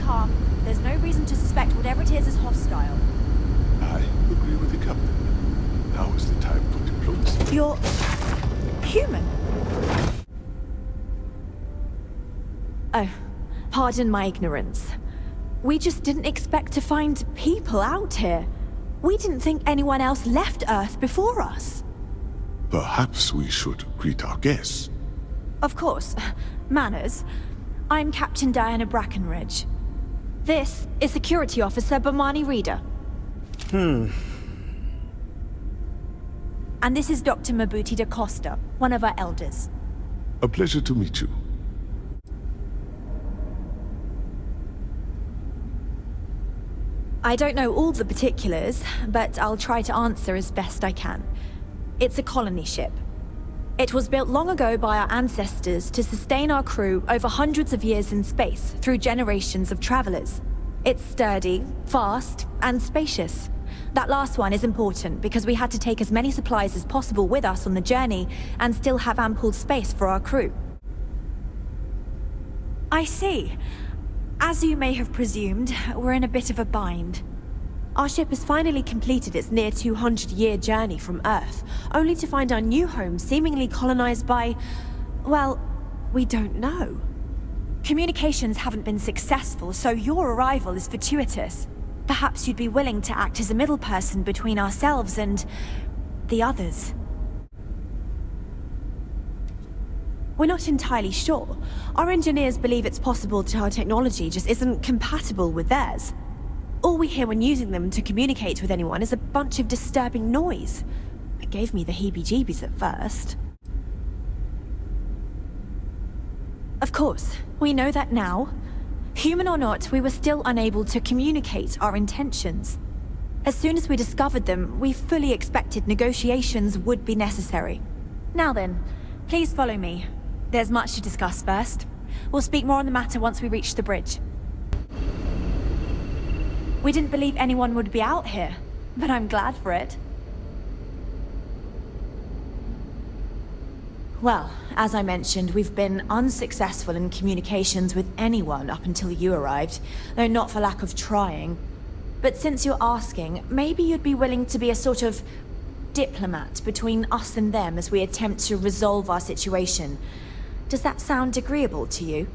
calm. There's no reason to suspect whatever it is hostile. I agree with the captain. Now is the time for diplomacy. You're... human? Oh, pardon my ignorance. We just didn't expect to find people out here. We didn't think anyone else left Earth before us. Perhaps we should greet our guests. Of course. Manners. I'm Captain Diana Brackenridge. This is Security Officer Bomani Reader. And this is Dr. Mabuti da Costa, one of our elders. A pleasure to meet you. I don't know all the particulars, but I'll try to answer as best I can. It's a colony ship. It was built long ago by our ancestors to sustain our crew over hundreds of years in space through generations of travelers. It's sturdy, fast, and spacious. That last one is important because we had to take as many supplies as possible with us on the journey and still have ample space for our crew. I see. As you may have presumed, we're in a bit of a bind. Our ship has finally completed its near 200-year journey from Earth, only to find our new home seemingly colonized by... well, we don't know. Communications haven't been successful, so your arrival is fortuitous. Perhaps you'd be willing to act as a middle person between ourselves and... the others. We're not entirely sure. Our engineers believe it's possible that our technology just isn't compatible with theirs. All we hear when using them to communicate with anyone is a bunch of disturbing noise. It gave me the heebie-jeebies at first. Of course, we know that now. Human or not, we were still unable to communicate our intentions. As soon as we discovered them, we fully expected negotiations would be necessary. Now then, please follow me. There's much to discuss first. We'll speak more on the matter once we reach the bridge. We didn't believe anyone would be out here, but I'm glad for it. Well, as I mentioned, we've been unsuccessful in communications with anyone up until you arrived, though not for lack of trying. But since you're asking, maybe you'd be willing to be a sort of diplomat between us and them as we attempt to resolve our situation. Does that sound agreeable to you?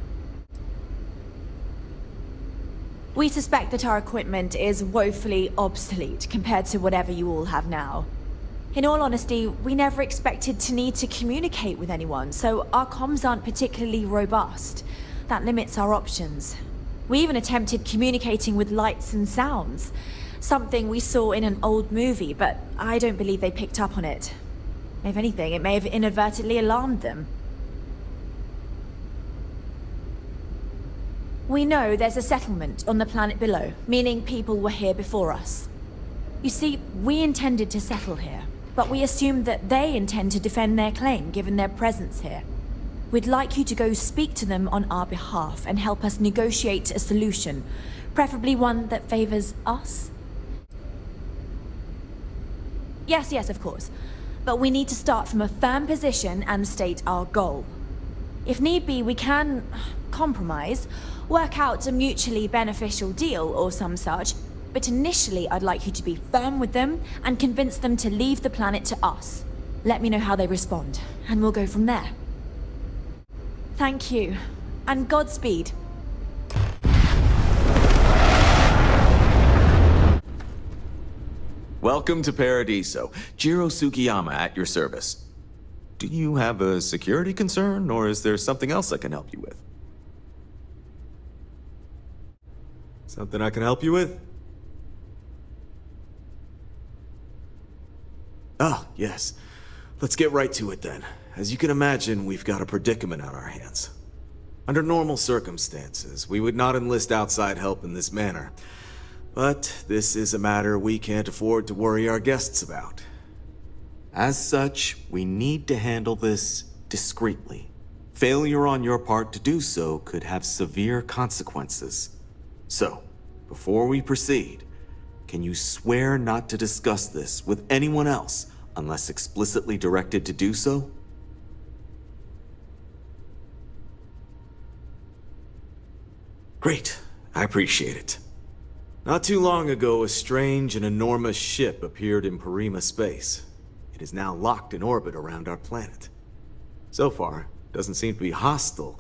We suspect that our equipment is woefully obsolete compared to whatever you all have now. In all honesty, we never expected to need to communicate with anyone, so our comms aren't particularly robust. That limits our options. We even attempted communicating with lights and sounds, something we saw in an old movie, but I don't believe they picked up on it. If anything, it may have inadvertently alarmed them. We know there's a settlement on the planet below, meaning people were here before us. You see, we intended to settle here, but we assumed that they intend to defend their claim given their presence here. We'd like you to go speak to them on our behalf and help us negotiate a solution, preferably one that favors us. Yes, of course. But we need to start from a firm position and state our goal. If need be, we can compromise, work out a mutually beneficial deal or some such, but initially I'd like you to be firm with them and convince them to leave the planet to us. Let me know how they respond, and we'll go from there. Thank you, and Godspeed. Welcome to Paradiso. Jiro Sugiyama at your service. Do you have a security concern, or is there something else I can help you with? Something I can help you with? Ah, yes. Let's get right to it then. As you can imagine, we've got a predicament on our hands. Under normal circumstances, we would not enlist outside help in this manner. But this is a matter we can't afford to worry our guests about. As such, we need to handle this discreetly. Failure on your part to do so could have severe consequences. So, before we proceed, can you swear not to discuss this with anyone else unless explicitly directed to do so? Great. I appreciate it. Not too long ago, a strange and enormous ship appeared in Parima space. It is now locked in orbit around our planet. So far, it doesn't seem to be hostile,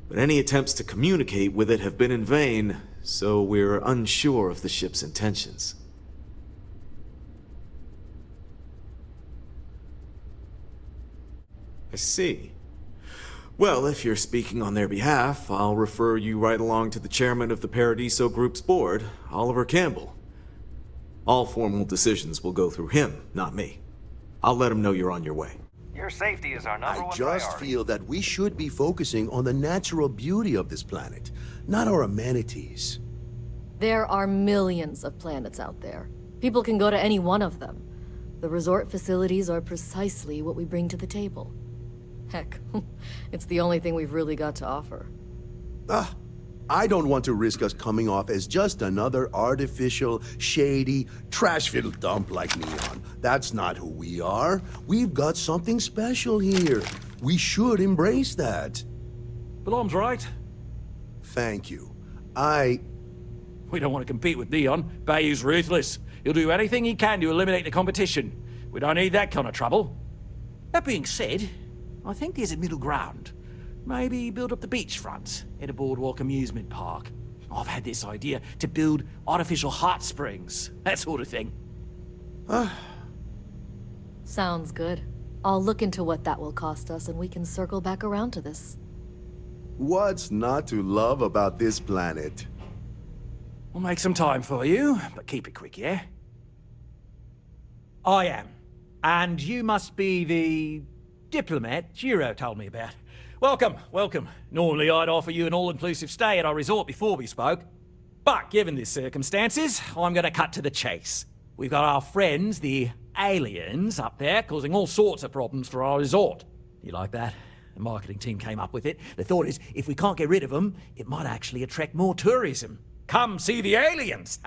but any attempts to communicate with it have been in vain, so we're unsure of the ship's intentions. I see. Well, if you're speaking on their behalf, I'll refer you right along to the chairman of the Paradiso Group's board, Oliver Campbell. All formal decisions will go through him, not me. I'll let him know you're on your way. Your safety is our number I one just priority. feel that we should be focusing on the natural beauty of this planet, not our amenities. There are millions of planets out there. People can go to any one of them. The resort facilities are precisely what we bring to the table. Heck, it's the only thing we've really got to offer. I don't want to risk us coming off as just another artificial, shady, trash-filled dump like Neon. That's not who we are. We've got something special here. We should embrace that. Balom's right. Thank you. We don't want to compete with Neon. Bayou's ruthless. He'll do anything he can to eliminate the competition. We don't need that kind of trouble. That being said, I think there's a middle ground. Maybe build up the beachfront at a boardwalk amusement park. I've had this idea to build artificial hot springs, that sort of thing. Sounds good. I'll look into what that will cost us and we can circle back around to this. What's not to love about this planet? We'll make some time for you, but keep it quick, yeah? I am. And you must be the diplomat Jiro told me about. Welcome, welcome. Normally I'd offer you an all-inclusive stay at our resort before we spoke. But given the circumstances, I'm gonna cut to the chase. We've got our friends, the aliens, up there causing all sorts of problems for our resort. You like that? The marketing team came up with it. The thought is, if we can't get rid of them, it might actually attract more tourism. Come see the aliens!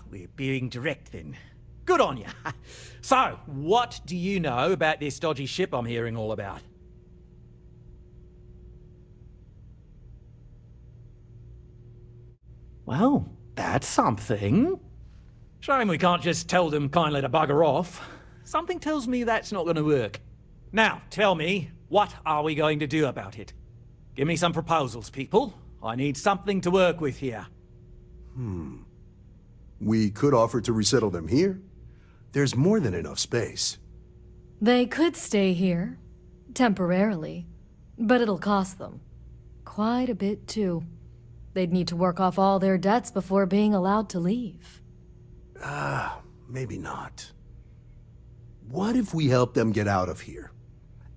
We're being direct then. Good on you. So, what do you know about this dodgy ship I'm hearing all about? Well, that's something. Shame we can't just tell them kindly to bugger off. Something tells me that's not going to work. Now, tell me, what are we going to do about it? Give me some proposals, people. I need something to work with here. We could offer to resettle them here. There's more than enough space. They could stay here, temporarily, but it'll cost them. Quite a bit, too. They'd need to work off all their debts before being allowed to leave. Maybe not. What if we help them get out of here?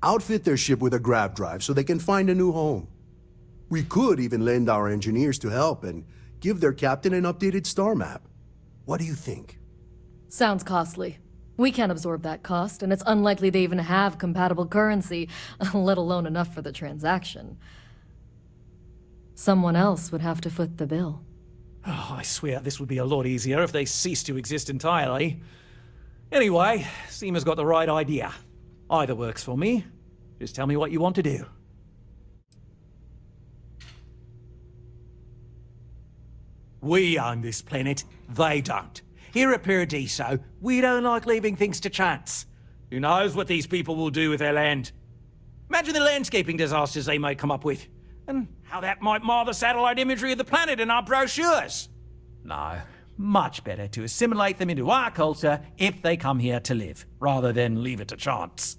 Outfit their ship with a grav drive so they can find a new home. We could even lend our engineers to help and give their captain an updated star map. What do you think? Sounds costly. We can't absorb that cost, and it's unlikely they even have compatible currency, let alone enough for the transaction. Someone else would have to foot the bill. Oh, I swear this would be a lot easier if they ceased to exist entirely. Anyway, Seema's got the right idea. Either works for me. Just tell me what you want to do. We own this planet, they don't. Here at Paradiso, we don't like leaving things to chance. Who knows what these people will do with their land? Imagine the landscaping disasters they might come up with, and how that might mar the satellite imagery of the planet in our brochures. No, much better to assimilate them into our culture if they come here to live, rather than leave it to chance.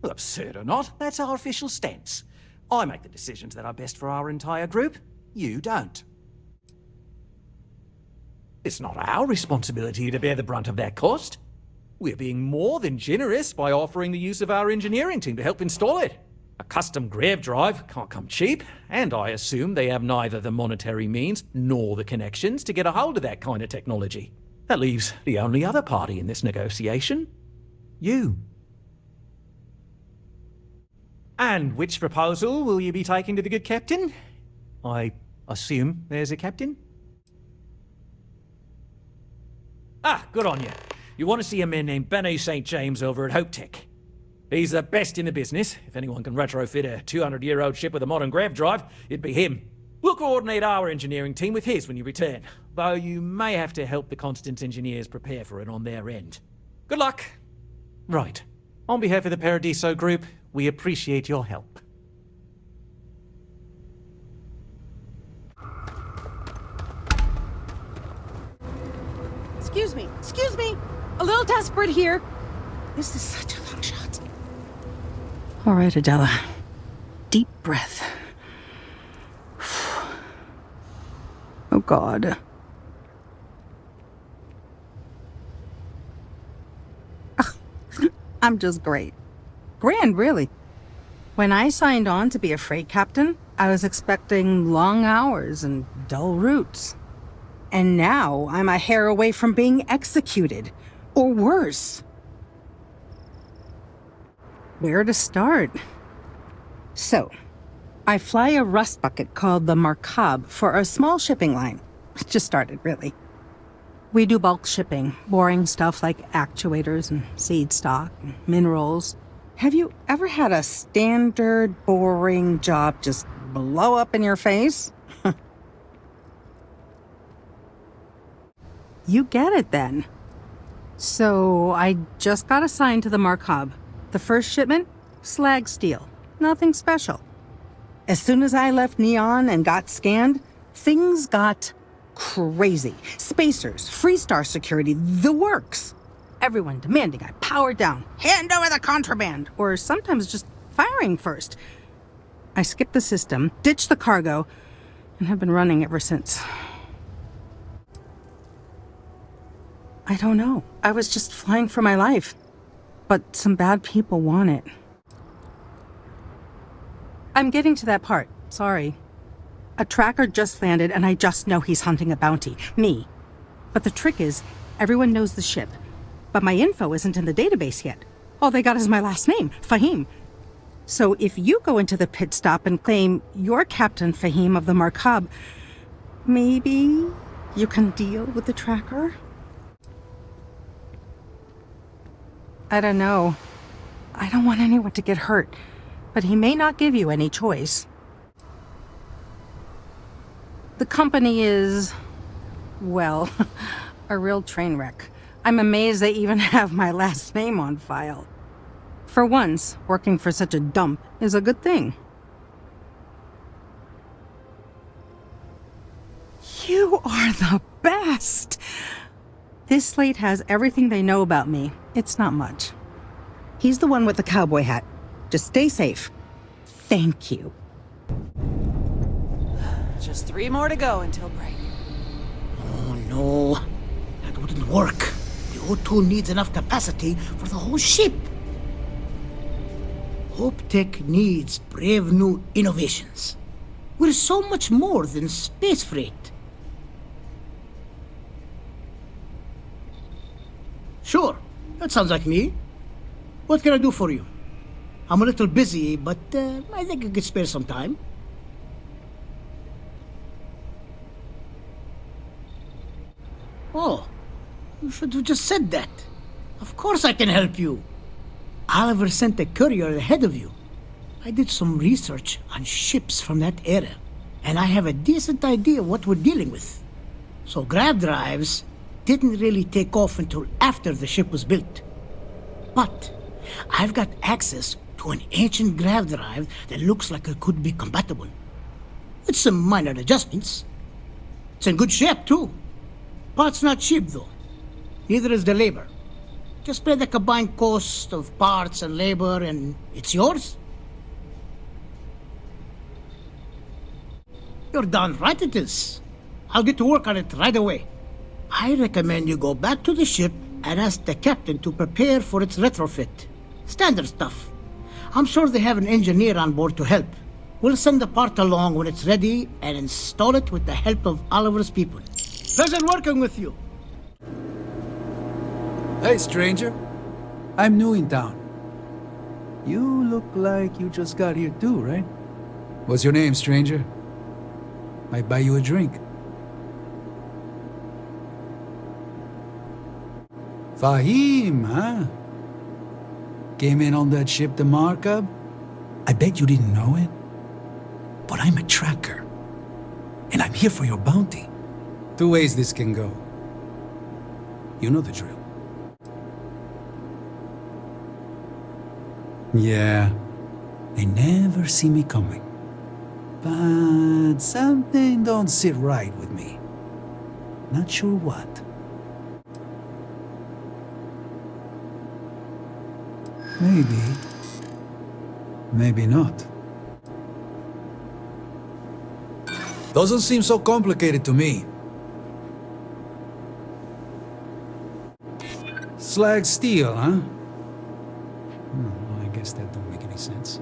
Well, absurd or not, that's our official stance. I make the decisions that are best for our entire group. You don't. It's not our responsibility to bear the brunt of that cost. We're being more than generous by offering the use of our engineering team to help install it. A custom grav drive can't come cheap, and I assume they have neither the monetary means nor the connections to get a hold of that kind of technology. That leaves the only other party in this negotiation. You. And which proposal will you be taking to the good captain? I assume there's a captain? Good on you. You want to see a man named Benny St. James over at Hope Tech. He's the best in the business. If anyone can retrofit a 200-year-old ship with a modern grav drive, it'd be him. We'll coordinate our engineering team with his when you return, though you may have to help the Constant engineers prepare for it on their end. Good luck. Right. On behalf of the Paradiso Group, we appreciate your help. Excuse me! A little desperate here. This is such a long shot. All right, Adela. Deep breath. Oh, God. I'm just great. Grand, really. When I signed on to be a freight captain, I was expecting long hours and dull routes. And now I'm a hair away from being executed. Or worse. Where to start? So, I fly a rust bucket called the Markab for a small shipping line. It just started, really. We do bulk shipping, boring stuff like actuators and seed stock and minerals. Have you ever had a standard, boring job just blow up in your face? You get it then. So I just got assigned to the Markab. The first shipment? Slag steel. Nothing special. As soon as I left Neon and got scanned, things got crazy. Spacers, Freestar security, the works. Everyone demanding I power down, hand over the contraband, or sometimes just firing first. I skipped the system, ditched the cargo, and have been running ever since. I don't know. I was just flying for my life. But some bad people want it. I'm getting to that part. Sorry. A tracker just landed and I just know he's hunting a bounty. Me. But the trick is, everyone knows the ship. But my info isn't in the database yet. All they got is my last name, Fahim. So if you go into the pit stop and claim you're Captain Fahim of the Markab, maybe you can deal with the tracker? I don't know. I don't want anyone to get hurt, but he may not give you any choice. The company is, well, a real train wreck. I'm amazed they even have my last name on file. For once, working for such a dump is a good thing. You are the best! This slate has everything they know about me. It's not much. He's the one with the cowboy hat. Just stay safe. Thank you. Just 3 more to go until break. Oh no, that wouldn't work. The O2 needs enough capacity for the whole ship. Hope Tech needs brave new innovations. We're so much more than space freight. Sure, that sounds like me. What can I do for you? I'm a little busy, but I think I could spare some time. Oh, you should have just said that. Of course I can help you. Oliver sent a courier ahead of you. I did some research on ships from that era, and I have a decent idea what we're dealing with. So grav drives didn't really take off until after the ship was built. But I've got access to an ancient grav drive that looks like it could be compatible. With some minor adjustments. It's in good shape, too. Parts not cheap, though. Neither is the labor. Just pay the combined cost of parts and labor, and it's yours. You're darn right it is. I'll get to work on it right away. I recommend you go back to the ship and ask the captain to prepare for its retrofit. Standard stuff. I'm sure they have an engineer on board to help. We'll send the part along when it's ready and install it with the help of Oliver's people. Pleasure working with you. Hey, stranger. I'm new in town. You look like you just got here too, right? What's your name, stranger? Might buy you a drink. Fahim, huh? came in on that ship, the Markup? I bet you didn't know it. But I'm a tracker. And I'm here for your bounty. Two ways this can go. You know the drill. Yeah, they never see me coming. But something don't sit right with me. Not sure what. Maybe. Maybe not. Doesn't seem so complicated to me. Slag steel, huh? Well, I guess that don't make any sense.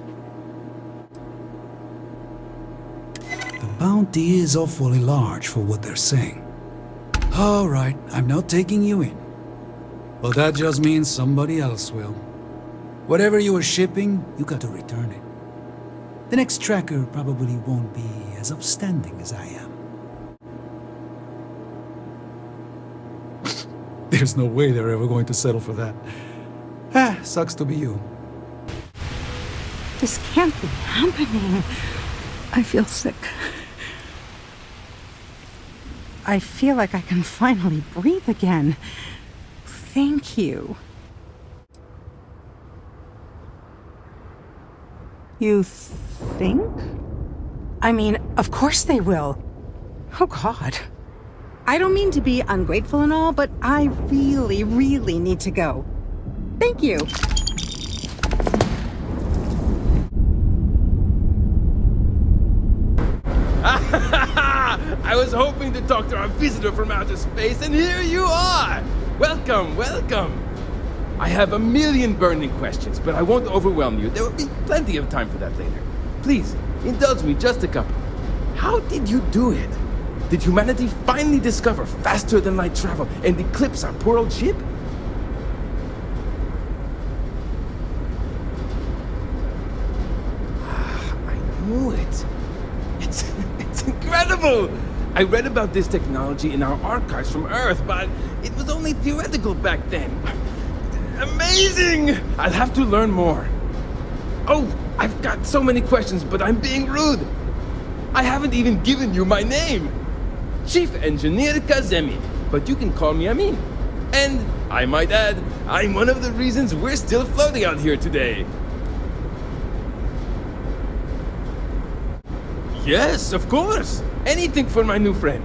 The bounty is awfully large for what they're saying. All right, I'm not taking you in. But that just means somebody else will. Whatever you were shipping, you got to return it. The next tracker probably won't be as upstanding as I am. There's no way they're ever going to settle for that. Sucks to be you. This can't be happening. I feel sick. I feel like I can finally breathe again. Thank you. You think? I mean, of course they will. Oh, God. I don't mean to be ungrateful and all, but I really, really need to go. Thank you. I was hoping to talk to our visitor from outer space, and here you are! Welcome, welcome! I have a million burning questions, but I won't overwhelm you. There will be plenty of time for that later. Please, indulge me just a couple. How did you do it? Did humanity finally discover faster than light travel and eclipse our poor old ship? I knew it. It's incredible! I read about this technology in our archives from Earth, but it was only theoretical back then. Amazing! I'll have to learn more. Oh, I've got so many questions, but I'm being rude. I haven't even given you my name. Chief Engineer Kazemi, but you can call me Amin. And, I might add, I'm one of the reasons we're still floating out here today. Yes, of course. Anything for my new friend.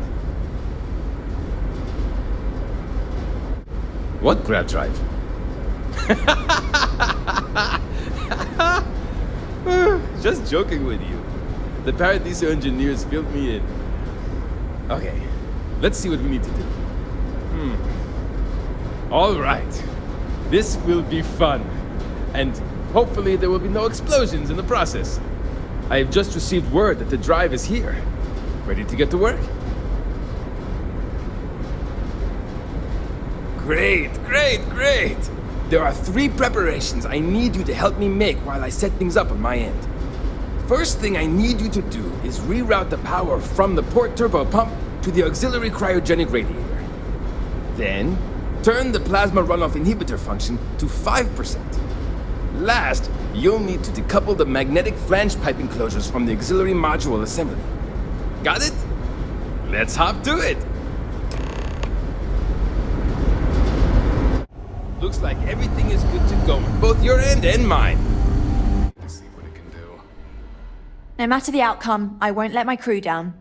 What grab drive? Just joking with you. The Paradiso engineers filled me in. Okay, let's see what we need to do. All right. This will be fun. And hopefully there will be no explosions in the process. I have just received word that the drive is here. Ready to get to work? Great, great, great! There are 3 preparations I need you to help me make while I set things up on my end. First thing I need you to do is reroute the power from the port turbo pump to the auxiliary cryogenic radiator. Then, turn the plasma runoff inhibitor function to 5%. Last, you'll need to decouple the magnetic flange pipe enclosures from the auxiliary module assembly. Got it? Let's hop to it! Looks like everything is good to go on both your end and mine. To see what it can do. No matter the outcome, I won't let my crew down.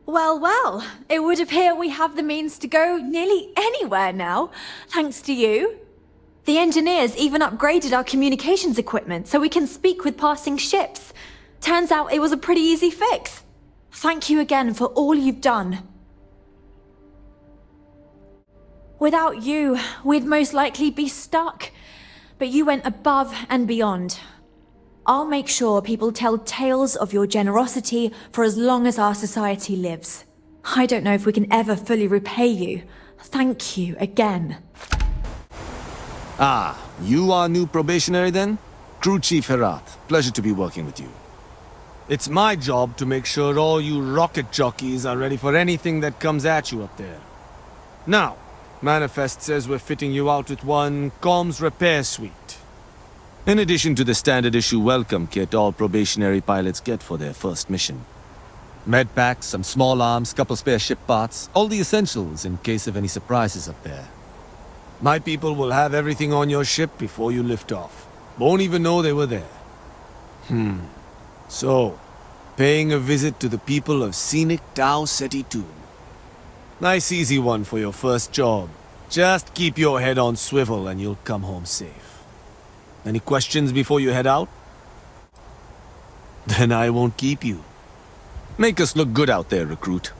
Well, well, it would appear we have the means to go nearly anywhere now, thanks to you. The engineers even upgraded our communications equipment so we can speak with passing ships. Turns out it was a pretty easy fix. Thank you again for all you've done. Without you, we'd most likely be stuck. But you went above and beyond. I'll make sure people tell tales of your generosity for as long as our society lives. I don't know if we can ever fully repay you. Thank you again. Ah, you are new probationary then? Crew Chief Herat, pleasure to be working with you. It's my job to make sure all you rocket jockeys are ready for anything that comes at you up there. Now, Manifest says we're fitting you out with one comms repair suite. In addition to the standard issue welcome kit all probationary pilots get for their first mission. Med packs, some small arms, couple spare ship parts, all the essentials in case of any surprises up there. My people will have everything on your ship before you lift off. Won't even know they were there. So, paying a visit to the people of scenic Tau Ceti 2. Nice easy one for your first job. Just keep your head on swivel and you'll come home safe. Any questions before you head out? Then I won't keep you. Make us look good out there, recruit.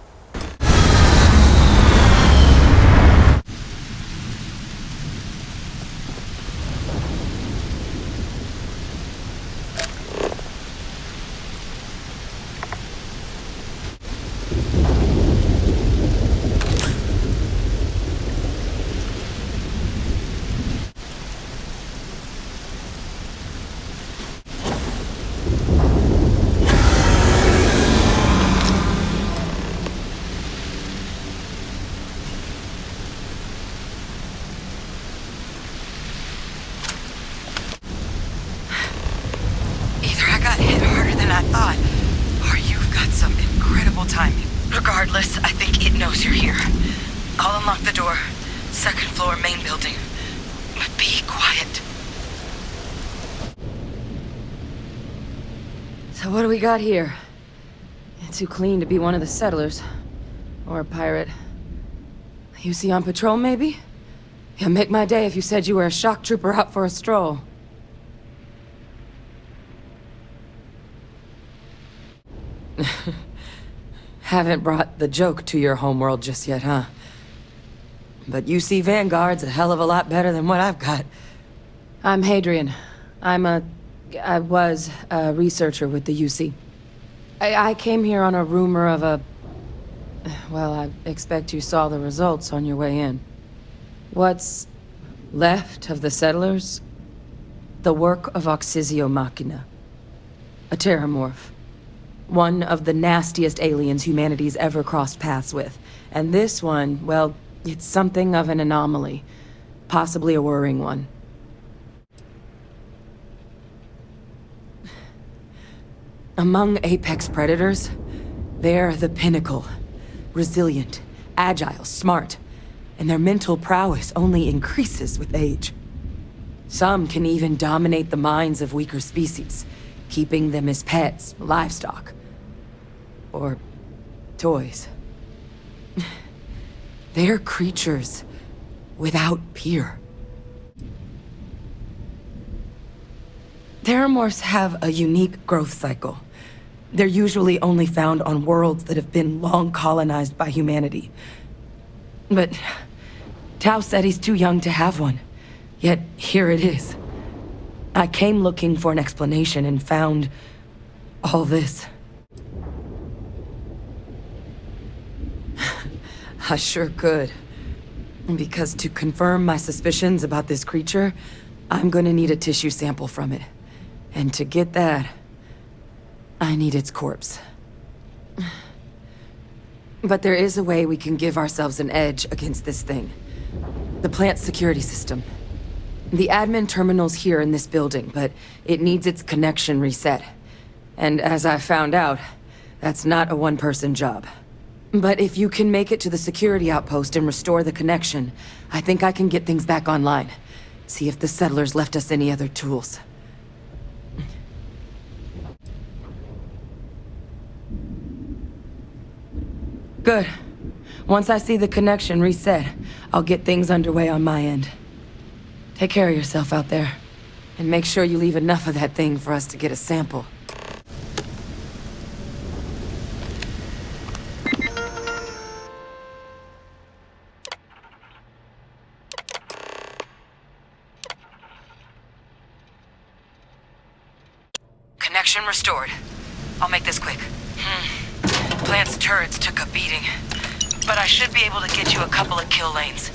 Regardless, I think it knows you're here. I'll unlock the door. Second floor, main building. But be quiet. So what do we got here? You're too clean to be one of the settlers. Or a pirate. UC on patrol, maybe? Yeah, make my day if you said you were a shock trooper out for a stroll. Haven't brought the joke to your homeworld just yet, huh? But UC Vanguard's a hell of a lot better than what I've got. I'm Hadrian. I was a researcher with the UC. I came here on a rumor of a... Well, I expect you saw the results on your way in. What's left of the settlers? The work of Oxysio Machina. A terramorph. One of the nastiest aliens humanity's ever crossed paths with. And this one, well, it's something of an anomaly. Possibly a worrying one. Among apex predators, they're the pinnacle. Resilient, agile, smart. And their mental prowess only increases with age. Some can even dominate the minds of weaker species, keeping them as pets, livestock. Or toys. They're creatures without peer. Terramorphs have a unique growth cycle. They're usually only found on worlds that have been long colonized by humanity. But Tau Ceti's too young to have one. Yet here it is. I came looking for an explanation and found all this. I sure could. Because to confirm my suspicions about this creature, I'm gonna need a tissue sample from it. And to get that, I need its corpse. But there is a way we can give ourselves an edge against this thing. The plant security system. The admin terminal's here in this building, but it needs its connection reset. And as I found out, that's not a one-person job. But if you can make it to the security outpost and restore the connection, I think I can get things back online. See if the settlers left us any other tools. Good. Once I see the connection reset, I'll get things underway on my end. Take care of yourself out there. And make sure you leave enough of that thing for us to get a sample. Connection restored. I'll make this quick. Plant's turrets took a beating. But I should be able to get you a couple of kill lanes.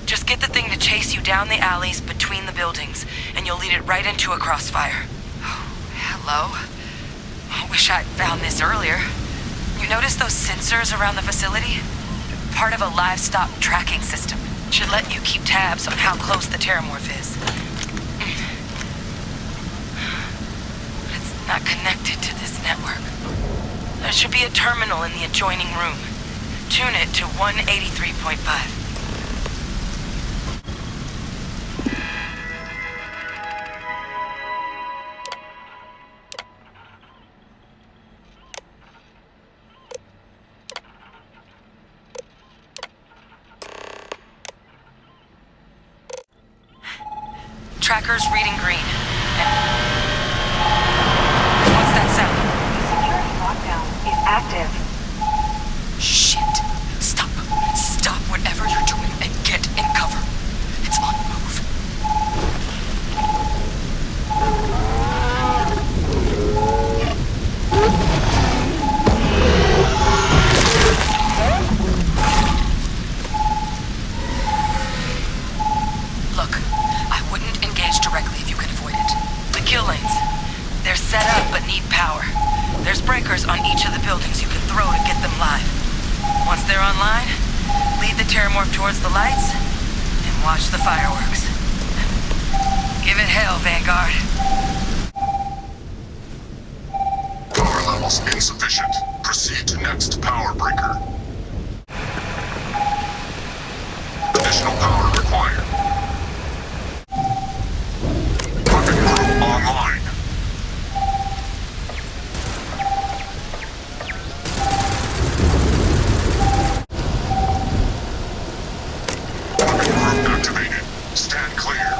Just get the thing to chase you down the alleys between the buildings, and you'll lead it right into a crossfire. Oh, hello. I wish I'd found this earlier. You notice those sensors around the facility? Part of a livestock tracking system. Should let you keep tabs on how close the terramorph is. But it's not connected to this network. There should be a terminal in the adjoining room. Tune it to 183.5. Tracker's reading green. What's that sound? Security lockdown is active. Shit. Stop. Stop whatever you're doing and get in cover. It's on the move. Look, I wouldn't engage directly if you could avoid it. The kill lanes. They're set up but need power. There's breakers on each of the buildings you can throw to get them live. Once they're online, lead the terramorph towards the lights and watch the fireworks. Give it hell, Vanguard. Power levels insufficient. Proceed to next power breaker. Additional power required. Weapon group online. Weapon group activated. Stand clear.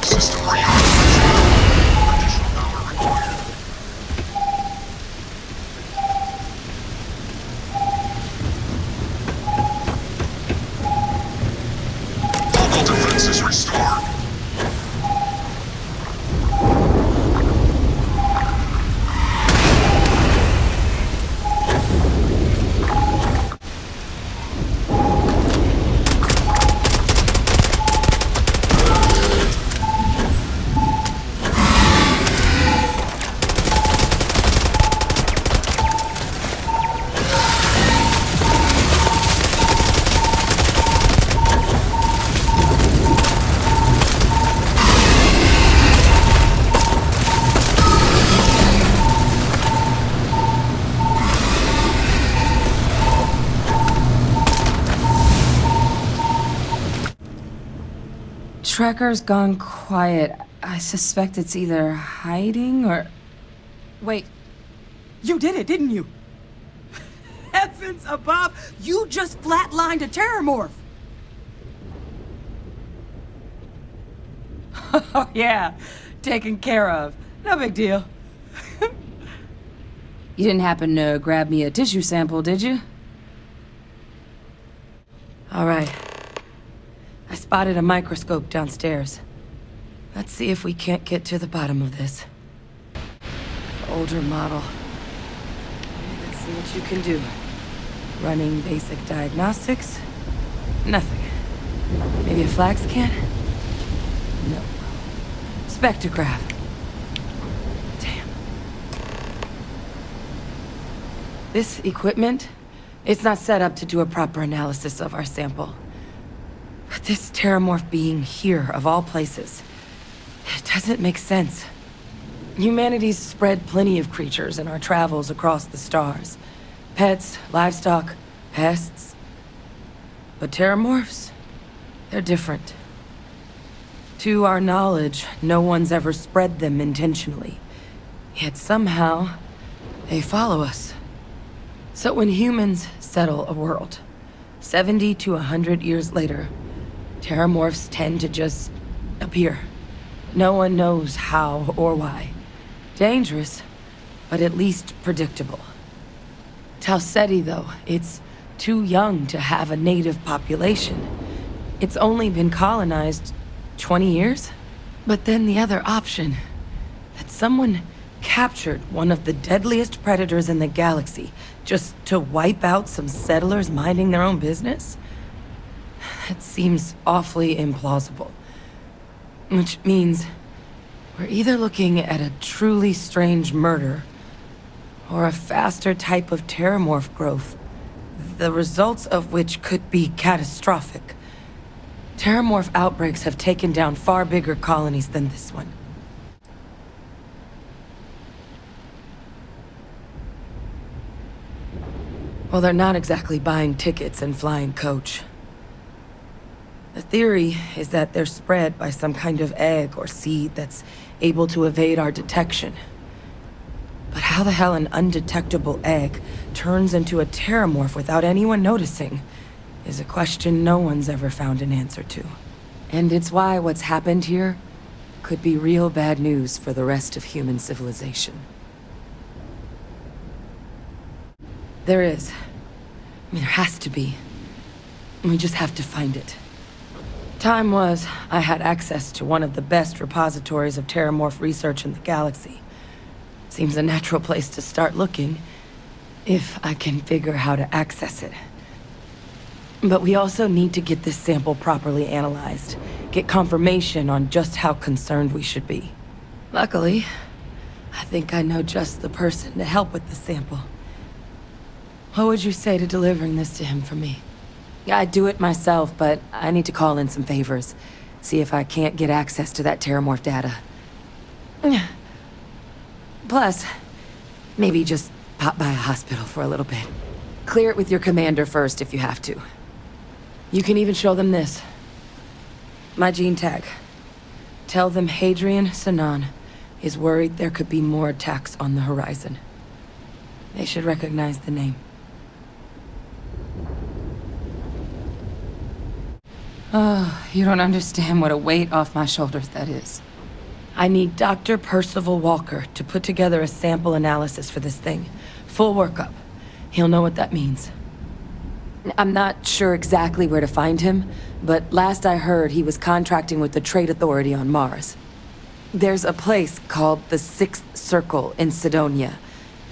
System reactivation. Additional power required. Local defenses restored. Tracker's gone quiet. I suspect it's either hiding or... Wait. You did it, didn't you? Heavens above! You just flatlined a terramorph! Oh, yeah. Taken care of. No big deal. You didn't happen to grab me a tissue sample, did you? All right. I spotted a microscope downstairs. Let's see if we can't get to the bottom of this. Older model. Let's see what you can do. Running basic diagnostics? Nothing. Maybe a flag scan? No. Spectrograph. Damn. This equipment, it's not set up to do a proper analysis of our sample. But this terramorph being here, of all places, it doesn't make sense. Humanity's spread plenty of creatures in our travels across the stars. Pets, livestock, pests. But terramorphs, they're different. To our knowledge, no one's ever spread them intentionally. Yet somehow, they follow us. So when humans settle a world, 70 to 100 years later, terramorphs tend to just appear. No one knows how or why. Dangerous, but at least predictable. Talseti, though, it's too young to have a native population. It's only been colonized 20 years? But then the other option, that someone captured one of the deadliest predators in the galaxy just to wipe out some settlers minding their own business? That seems awfully implausible. Which means we're either looking at a truly strange murder or a faster type of terramorph growth, the results of which could be catastrophic. Terramorph outbreaks have taken down far bigger colonies than this one. Well, they're not exactly buying tickets and flying coach. The theory is that they're spread by some kind of egg or seed that's able to evade our detection. But how the hell an undetectable egg turns into a terramorph without anyone noticing is a question no one's ever found an answer to. And it's why what's happened here could be real bad news for the rest of human civilization. There is. I mean, there has to be. We just have to find it. Time was, I had access to one of the best repositories of terramorph research in the galaxy. Seems a natural place to start looking, if I can figure how to access it. But we also need to get this sample properly analyzed, get confirmation on just how concerned we should be. Luckily, I think I know just the person to help with the sample. What would you say to delivering this to him for me? I'd do it myself, but I need to call in some favors. See if I can't get access to that terramorph data. Plus, maybe just pop by a hospital for a little bit. Clear it with your commander first if you have to. You can even show them this. My gene tag. Tell them Hadrian Sanan is worried there could be more attacks on the horizon. They should recognize the name. Oh, you don't understand what a weight off my shoulders that is. I need Dr. Percival Walker to put together a sample analysis for this thing. Full workup. He'll know what that means. I'm not sure exactly where to find him, but last I heard he was contracting with the Trade Authority on Mars. There's a place called the Sixth Circle in Sidonia.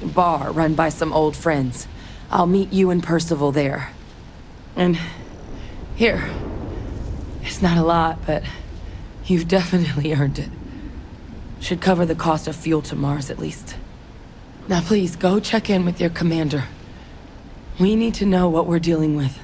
Bar run by some old friends. I'll meet you and Percival there. And here. It's not a lot, but you've definitely earned it. Should cover the cost of fuel to Mars at least. Now please, go check in with your commander. We need to know what we're dealing with.